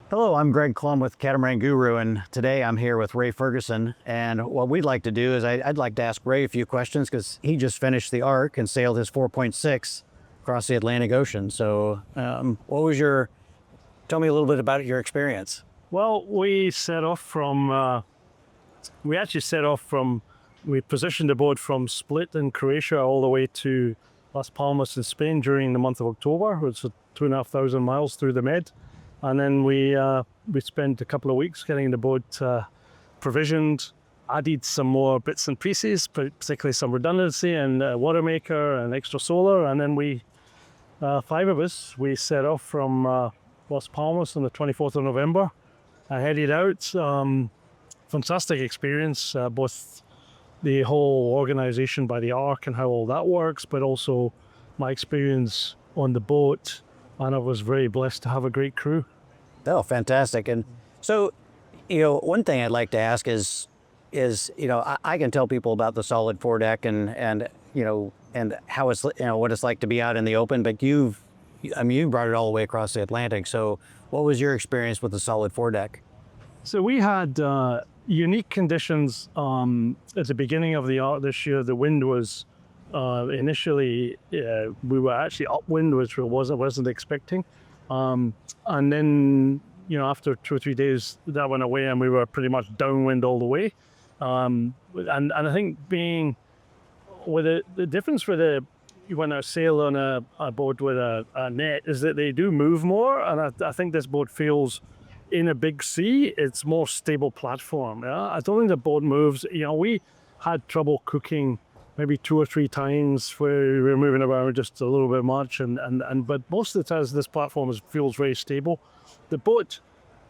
Hello, I'm Greg Clum with Catamaran Guru, and today I'm here with Ray Ferguson. And what we'd like to do is I'd like to ask Ray a few questions because he just finished the arc and sailed his 4.6 across the Atlantic Ocean. So, tell me a little bit about your experience. Well, we positioned the boat from Split in Croatia all the way to Las Palmas in Spain during the month of October, which is 2,500 miles through the Med. And then we spent a couple of weeks getting the boat provisioned, added some more bits and pieces, particularly some redundancy and a water maker and extra solar. And then five of us, we set off from Las Palmas on the 24th of November. I headed out. Fantastic experience, both the whole organization by the Ark and how all that works, but also my experience on the boat. And I was very blessed to have a great crew. Oh, fantastic. And so, one thing I'd like to ask is I can tell people about the solid foredeck and how it's, what it's like to be out in the open, but you brought it all the way across the Atlantic. So what was your experience with the solid foredeck? So we had unique conditions at the beginning of the arc this year. The wind was initially, we were actually upwind, which I wasn't expecting. And then, after 2 or 3 days, that went away and we were pretty much downwind all the way. And I think being with the difference when I sail on a boat with a net is that they do move more. And I think this boat feels in a big sea, it's more stable platform. Yeah? I don't think the boat moves. We had trouble cooking maybe 2 or 3 times where we were moving around just a little bit much, but most of the times this platform feels very stable. The boat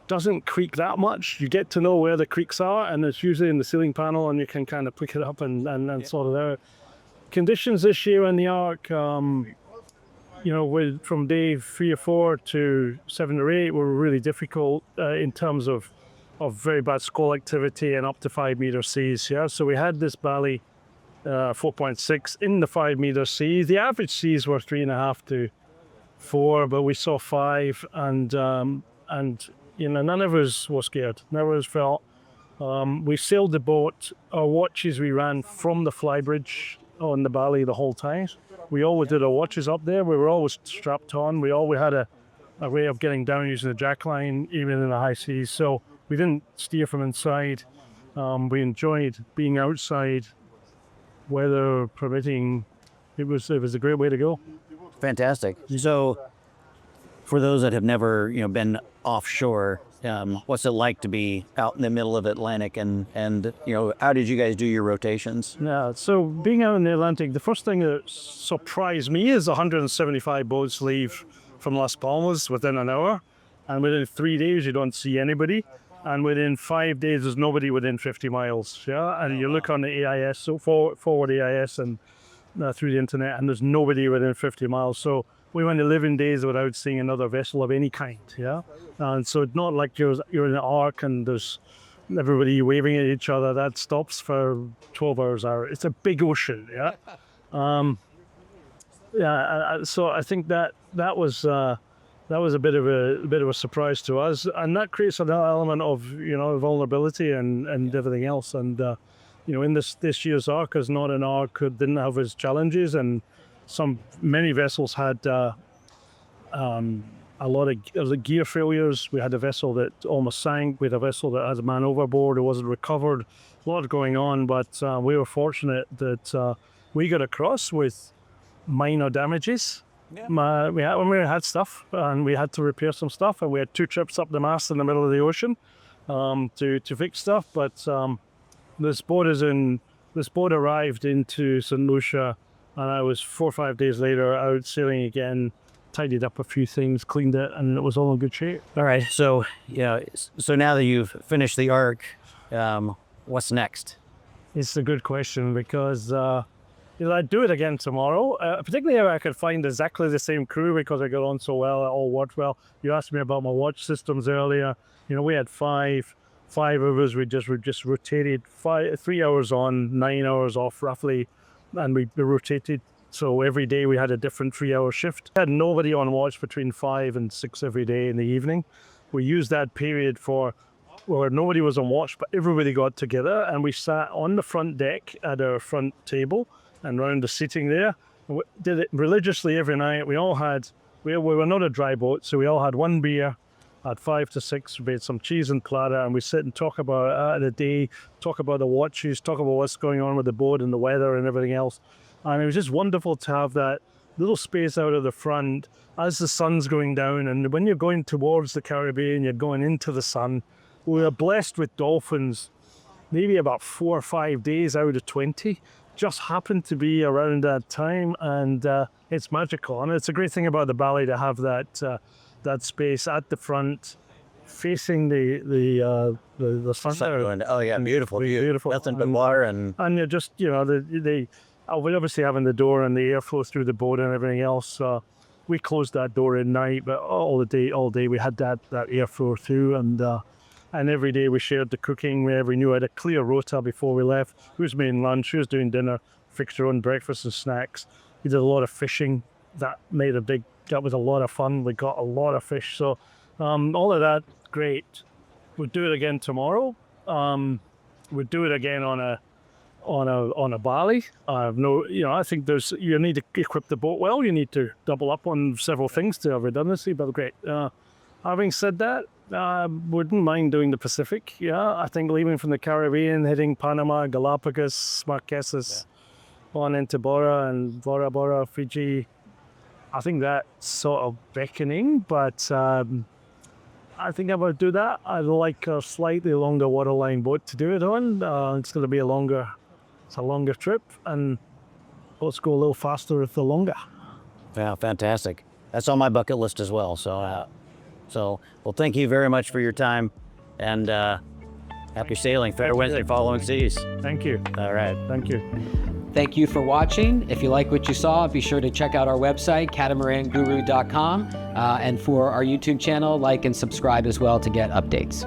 doesn't creak that much. You get to know where the creaks are, and it's usually in the ceiling panel, and you can kind of pick it up and sort of there. Conditions this year in the Ark, from day 3 or 4 to 7 or 8 were really difficult in terms of very bad squall activity and up to 5-meter seas. Yeah, so we had this Bali 4.6 in the 5-meter seas. The average seas were 3.5 to 4, but we saw 5, and none of us were scared. None of us felt. We sailed the boat. Our watches we ran from the flybridge on the Bali the whole time. We always did our watches up there. We were always strapped on. We always had a way of getting down using the jack line, even in the high seas. So we didn't steer from inside. We enjoyed being outside, weather permitting. It was a great way to go. Fantastic. So for those that have never been offshore, what's it like to be out in the middle of Atlantic, and how did you guys do your rotations? Yeah, so being out in the Atlantic, the first thing that surprised me is 175 boats leave from Las Palmas within an hour, and within 3 days you don't see anybody, and within 5 days there's nobody within 50 miles. Yeah, and you look on the AIS, so forward AIS and through the internet, and there's nobody within 50 miles. So we went 11 days without seeing another vessel of any kind. Yeah, and so it's not like you're in an Ark and there's everybody waving at each other. That stops for 12 hours. It's a big ocean. Yeah, so I think that was a bit of a surprise to us, and that creates an element of vulnerability and everything else. And in this year's Ark is not an Ark that didn't have its challenges, and many vessels had a lot of gear failures. We had a vessel that almost sank. We had a vessel that had a man overboard who wasn't recovered. A lot going on, but we were fortunate that we got across with minor damages. Yeah. We had stuff, and we had to repair some stuff, and we had 2 trips up the mast in the middle of the ocean to fix stuff. But this boat arrived into St. Lucia, and I was 4 or 5 days later out sailing again, tidied up a few things, cleaned it, and it was all in good shape. All right, so now that you've finished the Ark, what's next? It's a good question, because I'd do it again tomorrow, particularly if I could find exactly the same crew, because I got on so well, it all worked well. You asked me about my watch systems earlier. We had five of us. We just rotated 3 hours on, 9 hours off roughly, and we rotated. So every day we had a different 3-hour shift. I had nobody on watch between 5 and 6 every day in the evening. we used that period where nobody was on watch, but everybody got together and we sat on the front deck at our front table and around the seating there. We did it religiously every night. We were not a dry boat, so we all had one beer at 5 to 6. We had some cheese and clara, and we sit and talk about the day, talk about the watches, talk about what's going on with the boat and the weather and everything else. And it was just wonderful to have that little space out of the front as the sun's going down. And when you're going towards the Caribbean, you're going into the sun. We were blessed with dolphins, maybe about 4 or 5 days out of 20. Just happened to be around that time, and it's magical. And it's a great thing about the Bali to have that space at the front, facing the sun. Oh yeah, beautiful view. Beautiful. Nothing but water and you're just, they obviously having the door and the airflow through the boat and everything else. We closed that door at night, but all day we had that airflow through, and every day we shared the cooking. We knew I had a clear rota before we left. Who was making lunch, who was doing dinner, fixed our own breakfast and snacks. We did a lot of fishing. That was a lot of fun. We got a lot of fish. So all of that, great. We'd do it again tomorrow. We'd do it again on a Bali. I think you need to equip the boat well. You need to double up on several things to have redundancy, but great. Having said that, wouldn't mind doing the Pacific. Yeah, I think leaving from the Caribbean, hitting Panama, Galapagos, Marquesas, on into Bora and Bora Bora, Fiji. I think that's sort of beckoning, but I think I would do that. I'd like a slightly longer waterline boat to do it on. It's going to be a longer trip, and let's go a little faster with the longer. yeah, fantastic. That's on my bucket list as well. Well, thank you very much for your time, and happy sailing. Fair winds and following seas. Thank you. All right. Thank you. Thank you for watching. If you like what you saw, be sure to check out our website, catamaranguru.com, and for our YouTube channel, like and subscribe as well to get updates.